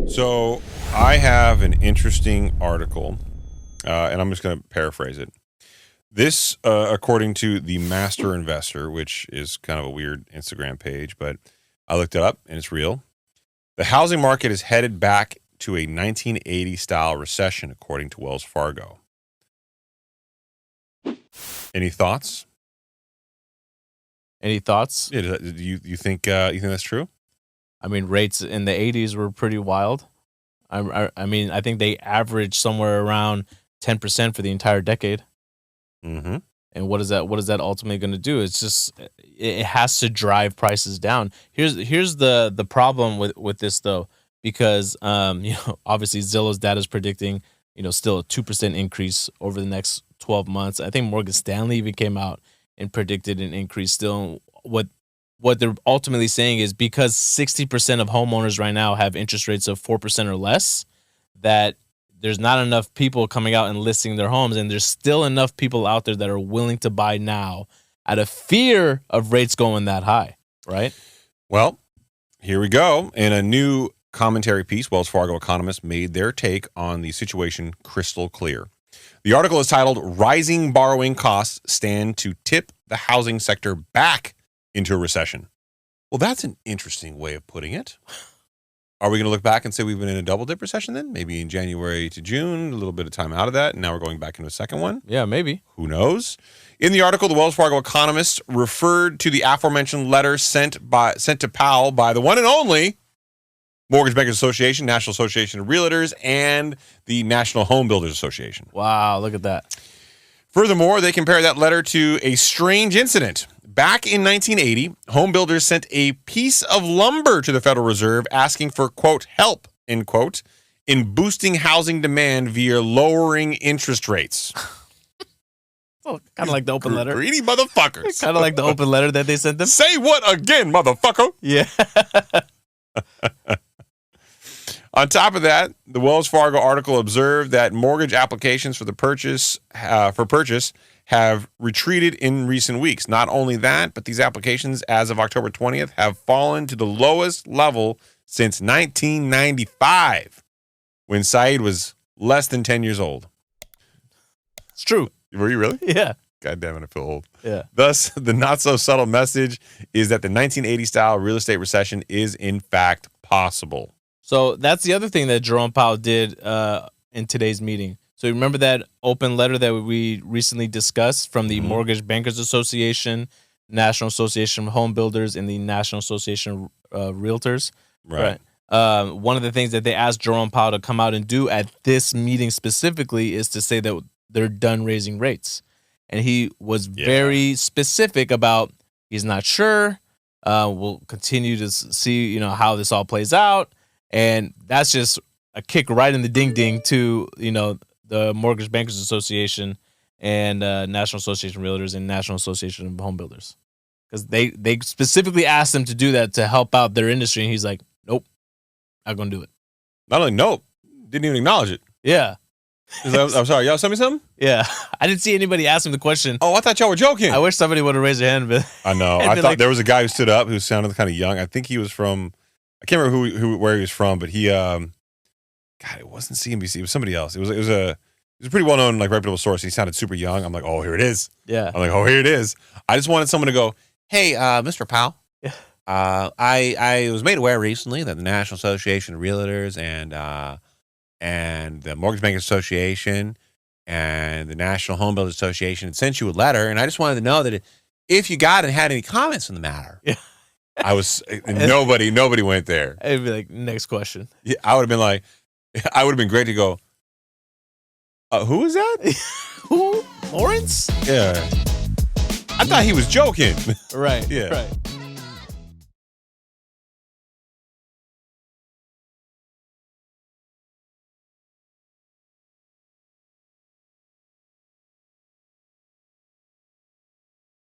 So I have an interesting article, and I'm just going to paraphrase it. This, according to the Master Investor, which is kind of a weird Instagram page, but I looked it up and it's real. The housing market is headed back to a 1980-style recession, according to Wells Fargo. Any thoughts? Any thoughts? Yeah, do you think that's true? I mean, rates in the 80s were pretty wild. I mean, I think they averaged somewhere around 10% for the entire decade. Mm-hmm. And what is that ultimately going to do? It's just, it has to drive prices down. Here's the problem with this though, because obviously Zillow's data is predicting still a 2% increase over the next 12 months. I think Morgan Stanley even came out and predicted an increase still. What they're ultimately saying is because 60% of homeowners right now have interest rates of 4% or less, that there's not enough people coming out and listing their homes, and there's still enough people out there that are willing to buy now out of fear of rates going that high, right? Well, here we go. In a new commentary piece, Wells Fargo economists made their take on the situation crystal clear. The article is titled, "Rising Borrowing Costs Stand to Tip the Housing Sector Back into a Recession." Well, that's an interesting way of putting it. Are we going to look back and say we've been in a double dip recession then? Maybe in January to June, a little bit of time out of that, and now we're going back into a second one? Yeah, maybe. Who knows? In the article, the Wells Fargo economists referred to the aforementioned letter sent to Powell by the one and only Mortgage Bankers Association, National Association of Realtors, and the National Home Builders Association. Wow, look at that. Furthermore, they compare that letter to a strange incident. Back in 1980, home builders sent a piece of lumber to the Federal Reserve asking for, quote, help, end quote, in boosting housing demand via lowering interest rates. Oh, kind of like the open letter. Greedy motherfuckers. Kind of like the open letter that they sent them. Say what again, motherfucker? Yeah. On top of that, the Wells Fargo article observed that mortgage applications for purchase have retreated in recent weeks. Not only that, but these applications as of October 20th have fallen to the lowest level since 1995, when Saied was less than 10 years old. It's true. Were you really? Yeah. God damn it, I feel old. Yeah. Thus, the not-so-subtle message is that the 1980-style real estate recession is, in fact, possible. So that's the other thing that Jerome Powell did in today's meeting. So you remember that open letter that we recently discussed from the Mortgage Bankers Association, National Association of Home Builders, and the National Association of Realtors? Right. One of the things that they asked Jerome Powell to come out and do at this meeting specifically is to say that they're done raising rates. And he was very specific about he's not sure. We'll continue to see, how this all plays out. And that's just a kick right in the ding-ding to, the Mortgage Bankers Association and National Association of Realtors and National Association of Home Builders. Because they specifically asked him to do that to help out their industry. And he's like, nope, not going to do it. Not only nope, didn't even acknowledge it. Yeah. I'm sorry, y'all sent me something? Yeah. I didn't see anybody ask him the question. Oh, I thought y'all were joking. I wish somebody would have raised their hand. But I know. I thought there was a guy who stood up who sounded kind of young. I think he was from... I can't remember where he was from, but he, God, it wasn't CNBC. It was somebody else. It was a pretty well known, reputable source. He sounded super young. I'm like, oh, here it is. Yeah. I'm like, oh, here it is. I just wanted someone to go, hey, Mr. Powell. Yeah. I was made aware recently that the National Association of Realtors and the Mortgage Bankers Association and the National Home Builders Association had sent you a letter, and I just wanted to know that if you got it and had any comments on the matter. Yeah. Nobody went there. It'd be like, next question. Yeah, I would have been great to go, who is that? Who? Lawrence? Yeah. I thought he was joking. Right. Yeah. Right.